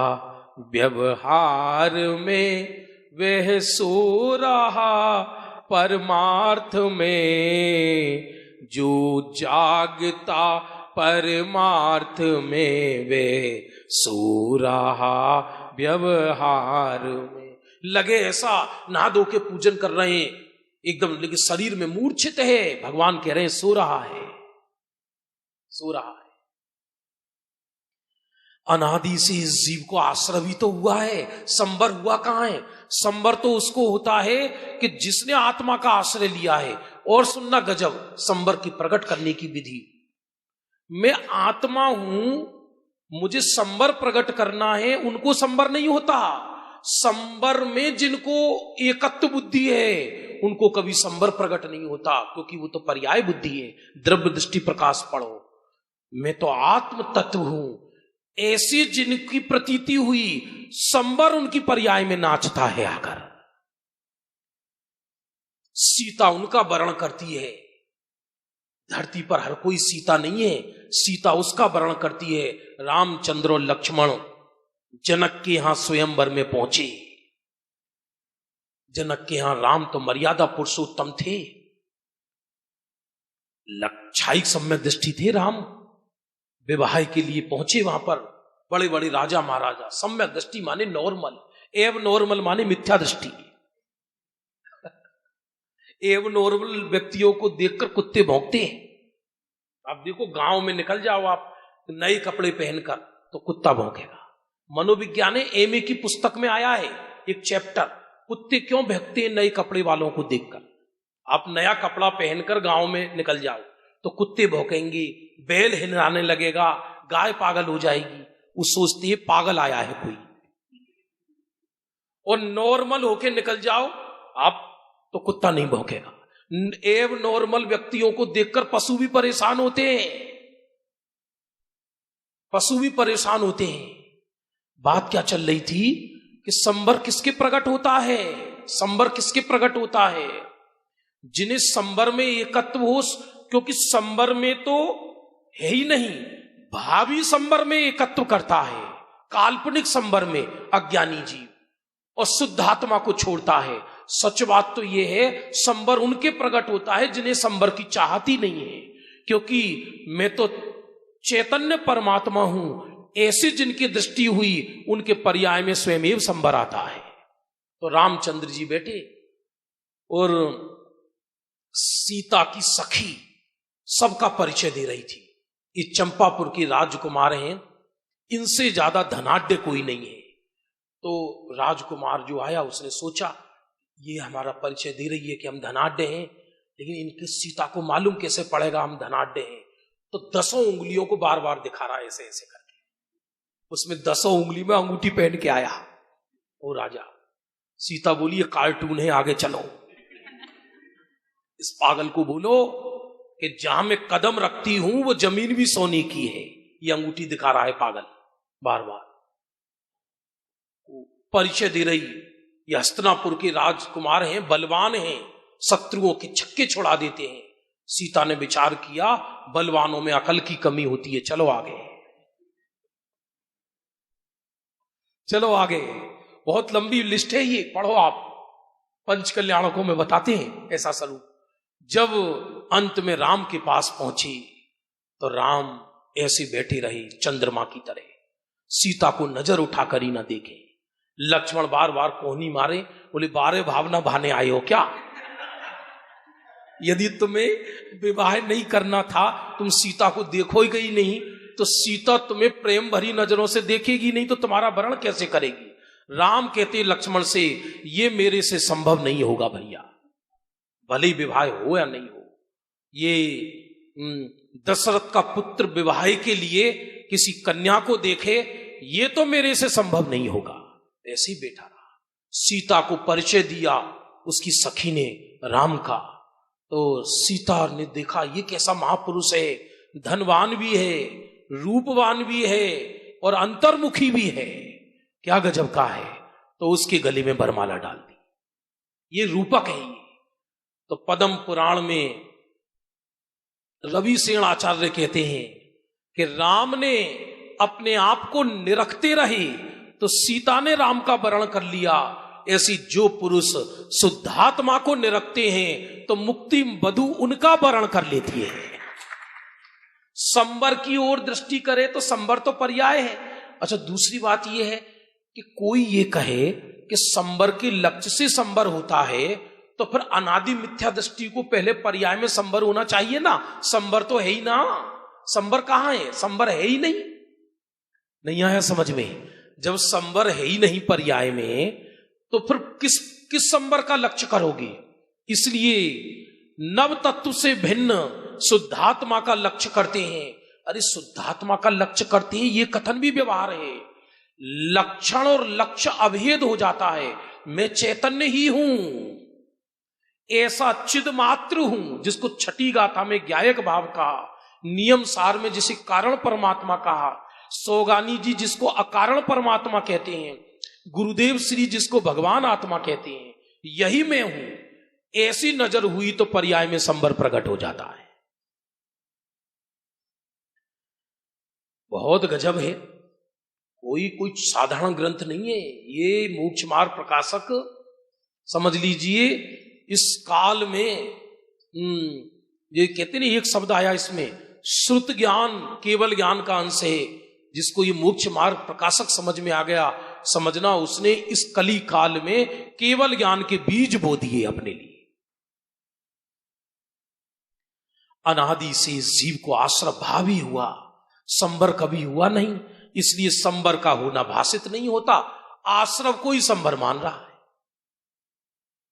Speaker 1: व्यवहार में वह सो रहा परमार्थ में, जो जागता परमार्थ में वे सो रहा व्यवहार में। लगे ऐसा नहा धो के पूजन कर रहे हैं एकदम, लेकिन शरीर में मूर्छित है। भगवान कह रहे हैं सो रहा है, सो रहा है। अनादि से इस जीव को आश्रय भी तो हुआ है, संबर हुआ कहां है? संबर तो उसको होता है कि जिसने आत्मा का आश्रय लिया है। और सुनना गजब, संबर की प्रकट करने की विधि। मैं आत्मा हूं, मुझे संबर प्रकट करना है, उनको संबर नहीं होता। संबर में जिनको एकत्व बुद्धि है उनको कभी संबर प्रकट नहीं होता, क्योंकि वो तो पर्याय बुद्धि है। द्रव्य दृष्टि प्रकाश पढ़ो। मैं तो आत्म तत्व हूं, ऐसी जिनकी प्रतीति हुई, संबर उनकी पर्याय में नाचता है आकर। सीता उनका वर्ण करती है। धरती पर हर कोई सीता नहीं है, सीता उसका वर्ण करती है। रामचंद्र और लक्ष्मण जनक के यहां स्वयंवर में पहुंचे। जनक के यहां राम तो मर्यादा पुरुषोत्तम थे, लक्षायिक सम्यक दृष्टि थे। राम विवाह के लिए पहुंचे वहां पर, बड़े बड़े राजा महाराजा। सम्यक दृष्टि माने नॉर्मल, एव नॉर्मल माने मिथ्या दृष्टि। एव नॉर्मल व्यक्तियों को देखकर कुत्ते भौंकते हैं। आप देखो गांव में निकल जाओ आप नए कपड़े पहनकर तो कुत्ता भौंकेगा। मनोविज्ञान एमए की पुस्तक में आया है एक चैप्टर, कुत्ते क्यों भौंकते हैं नए कपड़े वालों को देखकर। आप नया कपड़ा पहनकर गांव में निकल जाओ तो कुत्ते भौंकेंगे, बैल हिलाने लगेगा, गाय पागल हो जाएगी। वो सोचती है पागल आया है कोई। और नॉर्मल होके निकल जाओ आप तो कुत्ता नहीं भौंकेगा। एव नॉर्मल व्यक्तियों को देखकर पशु भी परेशान होते हैं, पशु भी परेशान होते हैं। बात क्या चल रही थी कि संबर किसके प्रकट होता है? संबर किसके प्रकट होता है? जिन्हें संबर में एकत्व हो, क्योंकि संबर में तो है ही नहीं, भावी संबर में एकत्व करता है। काल्पनिक संबर में अज्ञानी जीव और शुद्धात्मा को छोड़ता है। सच बात तो यह है, संबर उनके प्रकट होता है जिन्हें संबर की चाहत ही नहीं है, क्योंकि मैं तो चैतन्य परमात्मा हूं। ऐसी जिनकी दृष्टि हुई उनके पर्याय में स्वयं संबर आता है। तो रामचंद्र जी बैठे और सीता की सखी सबका परिचय दे रही थी। ये चंपापुर की राजकुमार हैं, इनसे ज्यादा धनाढ्य कोई नहीं है। तो राजकुमार जो आया उसने सोचा ये हमारा परिचय दे रही है कि हम धनाढ्य हैं, लेकिन इनकी सीता को मालूम कैसे पड़ेगा हम धनाढ्य हैं। तो 10 उंगलियों को बार बार दिखा रहा है ऐसे ऐसे करके। उसमें 10 उंगली में अंगूठी पहन के आया वो राजा। सीता बोली ये कार्टून है, आगे चलो। इस पागल को बोलो कि जहां मैं कदम रखती हूं वो जमीन भी सोने की है। ये अंगूठी दिखा रहा है पागल बार बार, परिचय दे रही। ये हस्तिनापुर के राजकुमार हैं, बलवान हैं, शत्रुओं के छक्के छुड़ा देते हैं। सीता ने विचार किया बलवानों में अकल की कमी होती है, चलो आगे, चलो आगे। बहुत लंबी लिस्ट है ये, पढ़ो आप। पंचकल्याणकों में बताते हैं ऐसा स्वरूप। जब अंत में राम के पास पहुंची तो राम ऐसे बैठे रहे चंद्रमा की तरह, सीता को नजर उठाकर ही ना देखे। लक्ष्मण बार बार कोहनी मारे, बोले बारे भावना भाने आए हो क्या? यदि तुम्हें विवाह नहीं करना था, तुम सीता को देखो ही गई नहीं, तो सीता तुम्हें प्रेम भरी नजरों से देखेगी नहीं तो तुम्हारा वर्ण कैसे करेगी? राम कहते लक्ष्मण से ये मेरे से संभव नहीं होगा भैया, भले ही विवाह हो या नहीं हो। ये दशरथ का पुत्र विवाह के लिए किसी कन्या को देखे, ये तो मेरे से संभव नहीं होगा। ऐसे ही बैठा रहा। सीता को परिचय दिया उसकी सखी ने राम का। तो सीता ने देखा ये कैसा महापुरुष है, धनवान भी है, रूपवान भी है और अंतर्मुखी भी है। क्या गजब का है। तो उसके गले में वरमाला डाल दी। ये रूपक है। तो पद्म पुराण में रविसेन आचार्य कहते हैं कि राम ने अपने आप को निरखते रहे तो सीता ने राम का वरण कर लिया। ऐसी जो पुरुष शुद्धात्मा को निरखते हैं तो मुक्ति वधु उनका वरण कर लेती है। संवर की ओर दृष्टि करे तो संवर तो पर्याय है। अच्छा, दूसरी बात यह है कि कोई ये कहे कि संवर के लक्ष्य से संवर होता है तो फिर अनादि मिथ्या दृष्टि को पहले पर्याय में संवर होना चाहिए ना। संवर तो है ही ना। संवर कहां है? संवर है ही नहीं आया समझ में। जब संवर है ही नहीं पर्याय में तो फिर किस संवर का लक्ष्य करोगे? इसलिए नव तत्व से भिन्न शुद्धात्मा का लक्ष्य करते हैं। अरे शुद्धात्मा का लक्ष्य करते हैं, ये कथन भी व्यवहार है। लक्षण और लक्ष्य अभेद हो जाता है। मैं चैतन्य ही हूं, ऐसा चिद मात्र हूं, जिसको छठी गाथा में ज्ञायक भाव कहा, नियम सार में जिसे कारण परमात्मा कहा, सौगानी जी जिसको अकारण परमात्मा कहते हैं, गुरुदेव श्री जिसको भगवान आत्मा कहते हैं, यही मैं हूं। ऐसी नजर हुई तो पर्याय में संवर प्रकट हो जाता है। बहुत गजब है। कोई साधारण ग्रंथ नहीं है ये। मोक्ष मार्ग प्रकाशक समझ लीजिए इस काल में ये कहते नहीं, एक शब्द आया इसमें, श्रुत ज्ञान केवल ज्ञान का अंश है। जिसको ये मोक्ष मार्ग प्रकाशक समझ में आ गया, समझना उसने इस कली काल में केवल ज्ञान के बीज बो दिए अपने लिए। अनादि से जीव को आश्रय भाव ही हुआ, संवर कभी हुआ नहीं। इसलिए संवर का होना भाषित नहीं होता। आश्रव को ही संवर मान रहा है।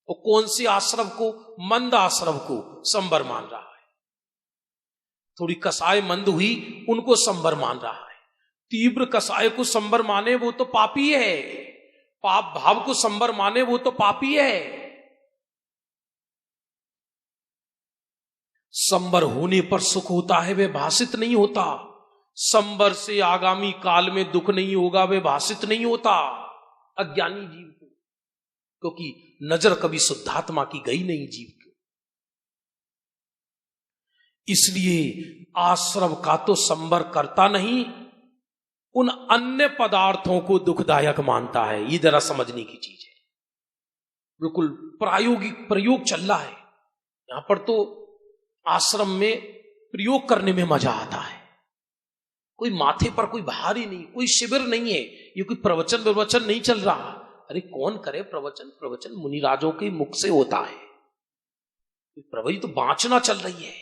Speaker 1: और कौन से आश्रव को? मंद आश्रव को संवर मान रहा है। थोड़ी कसाय मंद हुई उनको संवर मान रहा है। तीव्र कसाय को संवर माने वो तो पापी है। पाप भाव को संवर माने वो तो पापी है। संवर होने पर सुख होता है, वे भाषित नहीं होता। संवर से आगामी काल में दुख नहीं होगा, वे भाषित नहीं होता अज्ञानी जीव को, क्योंकि नजर कभी शुद्धात्मा की गई नहीं जीव की। इसलिए आश्रव का तो संवर करता नहीं, उन अन्य पदार्थों को दुखदायक मानता है। ये जरा समझने की चीज है। बिल्कुल प्रायोगिक प्रयोग चल रहा है यहां पर। तो आश्रम में प्रयोग करने में मजा आता है। कोई माथे पर कोई भार ही नहीं, कोई शिविर नहीं है, ये कोई प्रवचन नहीं चल रहा। अरे कौन करे प्रवचन? प्रवचन मुनिराजों के मुख से होता है। प्रवचन तो बांचना चल रही है।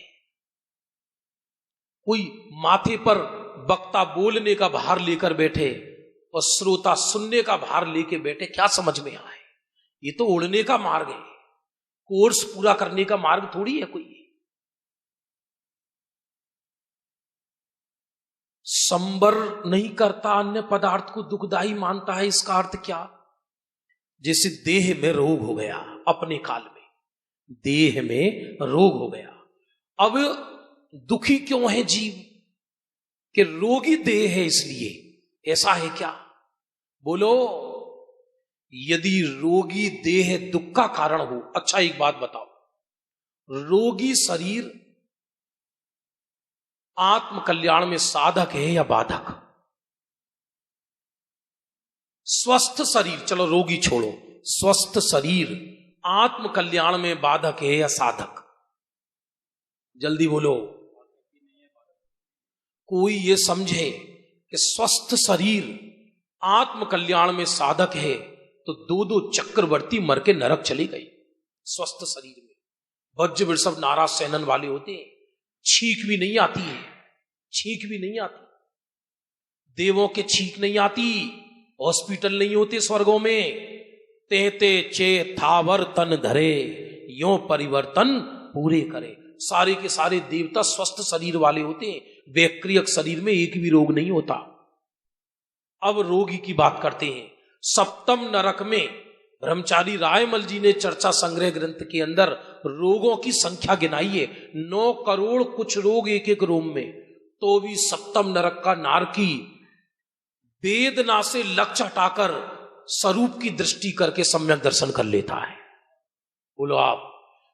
Speaker 1: कोई माथे पर वक्ता बोलने का भार लेकर बैठे और श्रोता सुनने का भार लेके बैठे, क्या समझ में आए? ये तो उड़ने का मार्ग है, कोर्स पूरा करने का मार्ग थोड़ी है कोई। संवर नहीं करता, अन्य पदार्थ को दुखदाई मानता है। इसका अर्थ क्या? जैसे देह में रोग हो गया, अपने काल में देह में रोग हो गया। अब दुखी क्यों है जीव? कि रोगी देह है इसलिए। ऐसा है क्या? बोलो। यदि रोगी देह दुख का कारण हो, अच्छा एक बात बताओ, रोगी शरीर आत्म कल्याण में साधक है या बाधक? स्वस्थ शरीर, चलो रोगी छोड़ो, स्वस्थ शरीर आत्म कल्याण में बाधक है या साधक? जल्दी बोलो। कोई ये समझे कि स्वस्थ शरीर आत्म कल्याण में साधक है तो दो चक्रवर्ती मर के नरक चले गए। स्वस्थ शरीर में वज्र वृषभ नाराज सेनन वाले होते हैं, छींक भी नहीं आती है, छींक भी नहीं आती, देवों के छींक नहीं आती, हॉस्पिटल नहीं होते स्वर्गों में। ते चे थावर तन धरे, यो परिवर्तन पूरे करे। सारे के सारे देवता स्वस्थ शरीर वाले होते हैं, वैक्रियक शरीर में एक भी रोग नहीं होता। अब रोगी की बात करते हैं। सप्तम नरक में ब्रह्मचारी रायमल जी ने चर्चा संग्रह ग्रंथ के अंदर रोगों की संख्या गिनाई है। 9 करोड़ कुछ रोग एक एक रोम में, तो भी सप्तम नरक का नारकी वेदना से लक्ष्य हटाकर स्वरूप की दृष्टि करके सम्यक दर्शन कर लेता है। बोलो आप,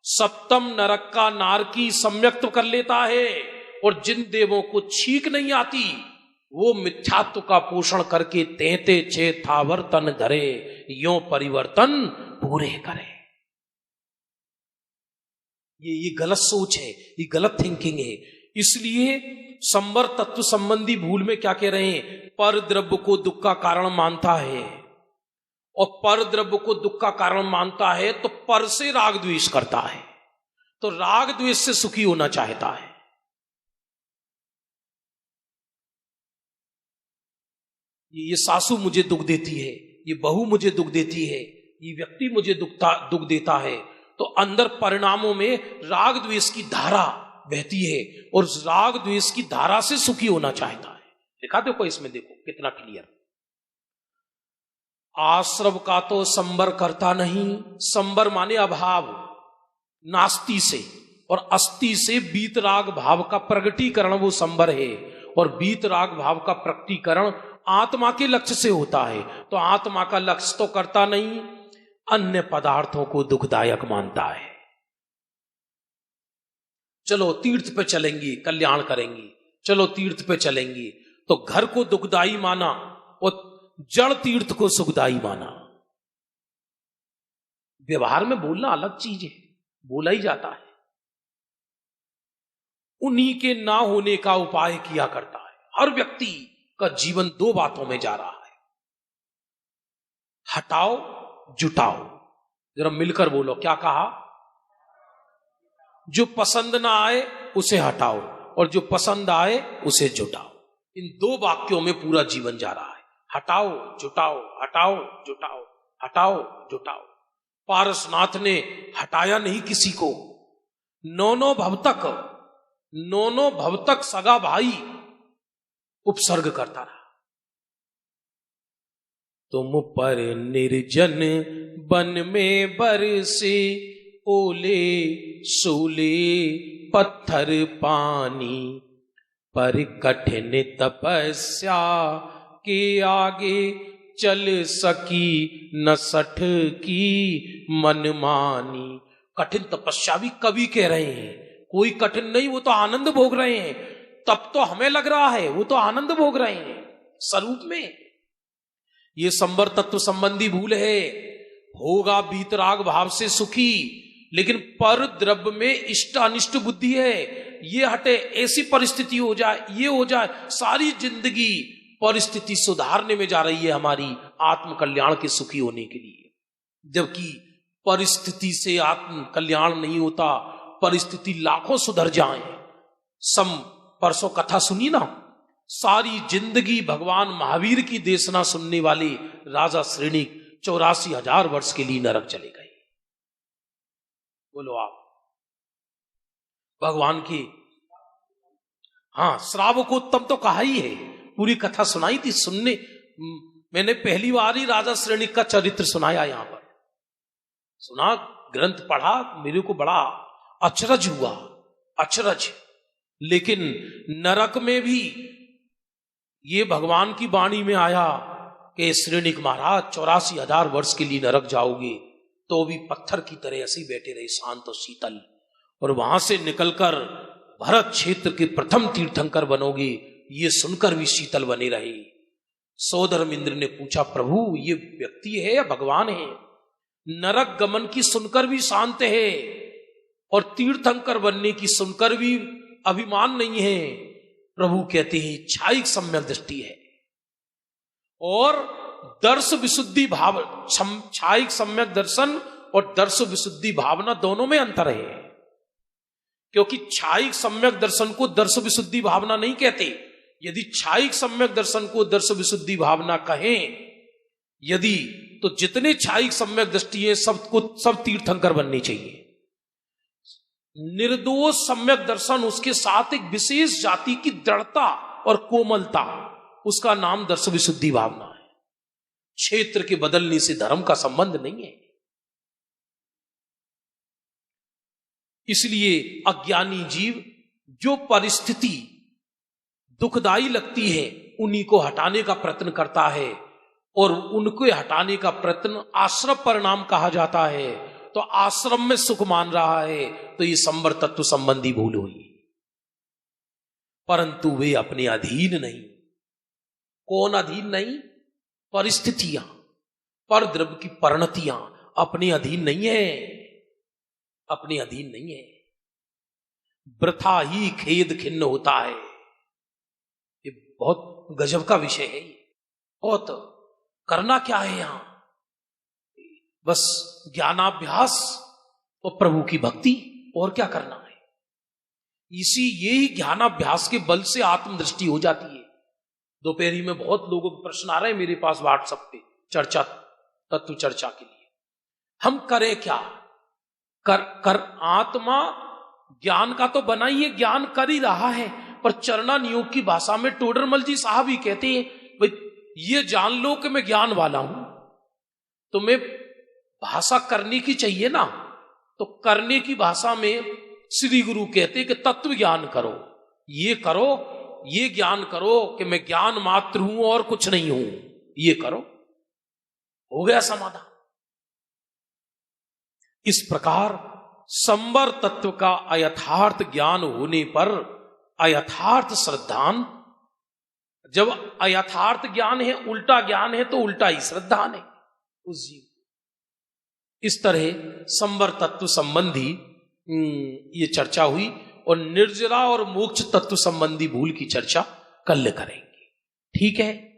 Speaker 1: सप्तम नरक का नारकी सम्यक तो कर लेता है, और जिन देवों को छींक नहीं आती वो मिथ्यात्व का पोषण करके तेते छे थावर तन धरे, यो परिवर्तन पूरे करे। ये गलत सोच है, ये गलत थिंकिंग है। इसलिए संवर तत्व संबंधी भूल में क्या कह रहे हैं, पर द्रव्य को दुख का कारण मानता है, और पर द्रव्य को दुख का कारण मानता है तो पर से राग द्वेष करता है, तो राग द्वेष से सुखी होना चाहता है। ये सासू मुझे दुख देती है, ये बहू मुझे दुख देती है, ये व्यक्ति मुझे दुख देता है, तो अंदर परिणामों में राग द्वेष की धारा बहती है, और राग द्वेष की धारा से सुखी होना चाहता है। देखा देखो इसमें, देखो कितना क्लियर। आश्रव का तो संबर करता नहीं, संबर माने अभाव, नास्ति से और अस्ति से बीतराग भाव का प्रगटीकरण वो संबर है, और बीतराग भाव का प्रगटीकरण आत्मा के लक्ष्य से होता है। तो आत्मा का लक्ष्य तो करता नहीं, अन्य पदार्थों को दुखदायक मानता है। चलो तीर्थ पे चलेंगे, कल्याण करेंगे, चलो तीर्थ पे चलेंगे, तो घर को दुखदाई माना और जड़ तीर्थ को सुखदाई माना। व्यवहार में बोलना अलग चीज है, बोला ही जाता है। उन्हीं के ना होने का उपाय किया करता है। हर व्यक्ति का जीवन दो बातों में जा रहा है, हटाओ जुटाओ। जरा मिलकर बोलो, क्या कहा? जो पसंद ना आए उसे हटाओ, और जो पसंद आए उसे जुटाओ। इन दो वाक्यों में पूरा जीवन जा रहा है, हटाओ जुटाओ, हटाओ जुटाओ, हटाओ जुटाओ। पारसनाथ ने हटाया नहीं किसी को, नौनो भवतक सगा भाई उपसर्ग करता रहा। तुम पर निर्जन वन में बरसे ओले सोले पत्थर पानी, पर कठिन तपस्या के आगे चल सकी न सठ की मनमानी। कठिन तपस्या भी कवि कह रहे हैं, कोई कठिन नहीं, वो तो आनंद भोग रहे हैं। तब तो हमें लग रहा है, वो तो आनंद भोग रहे हैं स्वरूप में। ये संवर तत्व संबंधी भूल है। होगा बीतराग भाव से सुखी, लेकिन पर द्रव्य में इष्ट अनिष्ट बुद्धि है। ये हटे, ऐसी परिस्थिति हो जाए, ये हो जाए, सारी जिंदगी परिस्थिति सुधारने में जा रही है हमारी, आत्म कल्याण के सुखी होने के लिए। जबकि परिस्थिति से आत्म कल्याण नहीं होता, परिस्थिति लाखों सुधर जाए। परसों कथा सुनी ना, सारी जिंदगी भगवान महावीर की देशना सुनने वाले राजा श्रेणिक 84,000 वर्ष के लिए नरक चले गए। बोलो आप, भगवान की, हाँ, श्रावकोत्तम तो कहा ही है, पूरी कथा सुनाई थी। सुनने मैंने पहली बार ही राजा श्रेणिक का चरित्र सुनाया, यहां पर सुना, ग्रंथ पढ़ा, मेरे को बड़ा अचरज हुआ, अचरज। लेकिन नरक में भी ये भगवान की वाणी में आया कि श्रेणिक महाराज 84,000 वर्ष के लिए नरक जाओगे, तो भी पत्थर की तरह ऐसे ही बैठे रहे, शांत और शीतल, और वहां से निकलकर भरत क्षेत्र के प्रथम तीर्थंकर बनोगे, ये सुनकर भी शीतल बने रहे। सौधर्म इंद्र ने पूछा, प्रभु ये व्यक्ति है या भगवान है? नरक गमन की सुनकर भी शांत है, और तीर्थंकर बनने की सुनकर भी अभिमान नहीं है। प्रभु कहते हैं इच्छाइक सम्यक दृष्टि है, और दर्श विशुद्धि भाव, छाइक सम्यक दर्शन और दर्श विशुद्धि भावना दोनों में अंतर है। क्योंकि छाइक सम्यक दर्शन को दर्श विशुद्धि भावना नहीं कहते। यदि छाइक सम्यक दर्शन को दर्श विशुद्धि भावना कहें यदि, तो जितने छाइक सम्यक दृष्टि है सब तीर्थंकर बननी चाहिए। निर्दोष सम्यक दर्शन, उसके साथ एक विशेष जाति की दृढ़ता और कोमलता, उसका नाम दर्श विशुद्धि भावना है। क्षेत्र के बदलने से धर्म का संबंध नहीं है। इसलिए अज्ञानी जीव जो परिस्थिति दुखदाई लगती है उन्हीं को हटाने का प्रयत्न करता है, और उनको हटाने का प्रयत्न आश्रम परिणाम कहा जाता है। तो आश्रम में सुख मान रहा है, तो ये संवर तत्व संबंधी भूल हुई। परंतु वे अपने अधीन नहीं। कौन अधीन नहीं? परिस्थितियां, पर द्रव्य की परिणतियां अपने अधीन नहीं है, अपने अधीन नहीं है। वृथा ही खेद खिन्न होता है। ये बहुत गजब का विषय है। बहुत करना क्या है यहां? बस ज्ञानाभ्यास और प्रभु की भक्ति, और क्या करना है? यही ज्ञानाभ्यास के बल से आत्मदृष्टि हो जाती है। दोपहरी में बहुत लोगों के प्रश्न आ रहे हैं मेरे पास व्हाट्सएप पे, चर्चा, तत्व चर्चा के लिए। हम करें क्या? कर आत्मा ज्ञान का तो बना ही है, ज्ञान कर ही रहा है, पर चरणान योग की भाषा में टोडरमल जी साहब ही कहते हैं, भाई ये जान लो कि मैं ज्ञान वाला हूं। तुम्हें भाषा करने की चाहिए ना, तो करने की भाषा में श्री गुरु कहते कि तत्व ज्ञान करो, ये करो, ये ज्ञान करो कि मैं ज्ञान मात्र हूं और कुछ नहीं हूं, ये करो, हो गया समाधान। इस प्रकार संवर तत्व का अयथार्थ ज्ञान होने पर अयथार्थ श्रद्धान, जब अयथार्थ ज्ञान है, उल्टा ज्ञान है, तो उल्टा ही श्रद्धान है उस जीव। इस तरह संवर तत्व संबंधी ये चर्चा हुई, और निर्जरा और मोक्ष तत्व संबंधी भूल की चर्चा कल करेंगे। ठीक है।